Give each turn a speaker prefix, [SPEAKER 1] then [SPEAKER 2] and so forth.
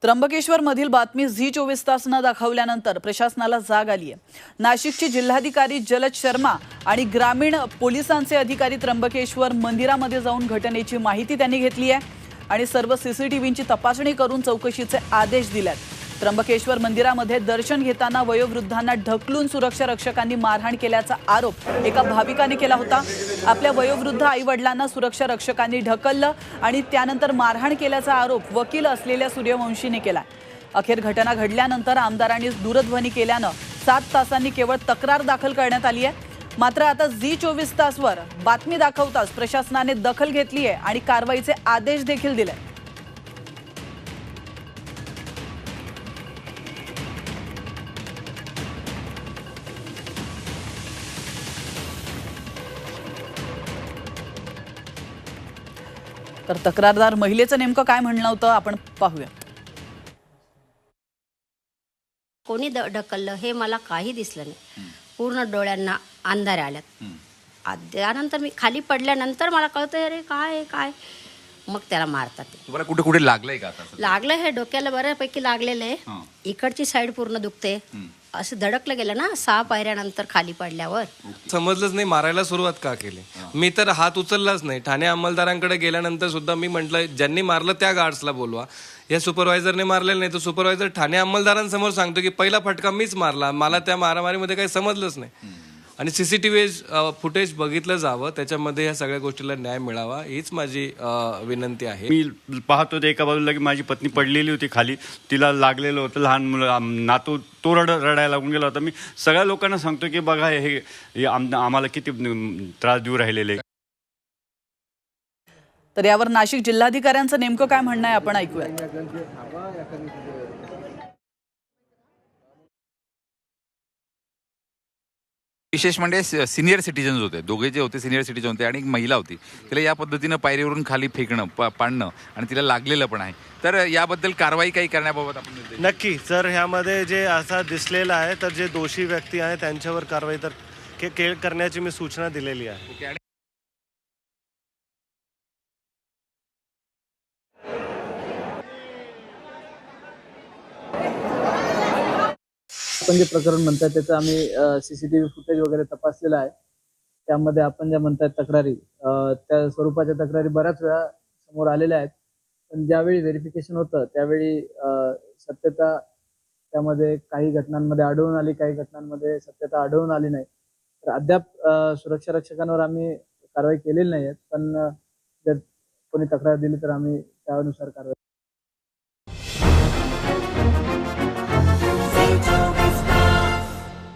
[SPEAKER 1] त्र्यंबकेश्वर मधील बातमी झी 24 तास न दाखवल्यानंतर प्रशासनाला जाग आली आहे। नाशिकची जिल्हाधिकारी जलज शर्मा आणि ग्रामीण पोलिसांचे अधिकारी त्र्यंबकेश्वर मंदिरामध्ये जाऊन घटनेची माहिती त्यांनी घेतली आहे आणि सर्व सीसीटीव्हीची तपासणी करून चौकशीचे आदेश दिलेत। त्र्यंबकेश्वर मंदिरामध्ये दर्शन घेताना वयोवृद्धांना ढकलून सुरक्षा रक्षकांनी मारहाण केल्याचा आरोप एका भाविकाने केला होता। आपल्या वयोवृद्ध आईवडिलांना सुरक्षा रक्षकांनी ढकललं आणि त्यानंतर मारहाण केल्याचा आरोप वकील असलेल्या सूर्यवंशीने केला। अखेर घटना घडल्यानंतर आमदारांनी दूरध्वनी केल्यानं 7 तासांनी केवळ तक्रार दाखल करण्यात आली आहे। मात्र आता झी 24 तासवर बातमी दाखवताच प्रशासनाने दखल घेतली आहे आणि कारवाईचे आदेश देखील दिले। तर तक्रारदार महिलेचं नेमकं काय म्हणणं होतं आपण पाहूया।
[SPEAKER 2] कोणी ढकललं हे मला काही दिसलं नाही। पूर्ण डोळ्यांना अंधारे आल्यात। त्यानंतर मी खाली पडल्यानंतर मला कळतं अरे काय काय, मग त्याला मारतात।
[SPEAKER 3] तुम्हाला कुठे कुठे लागलंय का?
[SPEAKER 2] लागलं, हे डोक्याला बऱ्यापैकी लागलेलं आहे। इकडची साईड पूर्ण दुखते। असं धडकलं गेलं ना 6 पायऱ्यानंतर खाली पडल्यावर।
[SPEAKER 4] समजलंच नाही मारायला सुरुवात का केली। मी तर हात उचललाच नाही। ठाणे अंमलदारांकडे गेल्यानंतर सुद्धा मी म्हटलं ज्यांनी मारलं त्या गार्ड्सला बोलवा। या सुपरवायझरने मारलेलं नाही तर सुपरवायझर ठाणे अंमलदारांसमोर सांगतो की पहिला फटका मीच मारला, मला त्या मारामारीमध्ये काही समजलंच नाही। आणि सीसीटीव्ही फुटेज बघितलं जावं, त्याच्यामध्ये या सगळ्या गोष्टीला न्याय मिळावा हीच माझी विनंती आहे।
[SPEAKER 5] मी पाहतो एका बाजूला की माझी पत्नी पडलेली होती खाली, तिला लागलेलं होतं, लहान मुलं नातू तो रडायला लागून गेला होता। मी सगळ्या लोकांना सांगतो की बघा हे आम्हाला किती त्रास देऊ राहिलेले।
[SPEAKER 1] तर यावर नाशिक जिल्हाधिकाऱ्यांचं नेमकं काय म्हणणं आहे आपण ऐकूया।
[SPEAKER 3] विशेष म्हणजे सिनियर सिटीजन्स होते, दोघे जे होते सिनियर सिटीजन होते आणि एक महिला होती। तिला या पद्धतीनं पायरीवरून खाली फेकणं पाडणं आणि तिला लागलेलं पण आहे। तर याबद्दल कारवाई काही करण्याबाबत आपण
[SPEAKER 6] नक्की सर ह्यामध्ये जे असा दिसलेलं आहे तर जे दोषी व्यक्ती आहे त्यांच्यावर कारवाई तर करण्याची मी सूचना दिलेली आहे।
[SPEAKER 7] आपण जे प्रकरण म्हणतात त्याचं आम्ही सीसीटीव्ही फुटेज वगैरे तपासलेलं आहे। त्यामध्ये आपण ज्या म्हणतात तक्रारी, त्या स्वरूपाच्या तक्रारी बऱ्याच वेळा समोर आलेल्या आहेत। पण ज्यावेळी व्हेरिफिकेशन होतं त्यावेळी सत्यता त्यामध्ये काही घटनांमध्ये आढळून आली, काही घटनांमध्ये सत्यता आढळून आली नाही। तर अद्याप सुरक्षा रक्षकांवर आम्ही कारवाई केलेली नाही आहे, पण जर कोणी तक्रार दिली तर आम्ही त्यानुसार कारवाई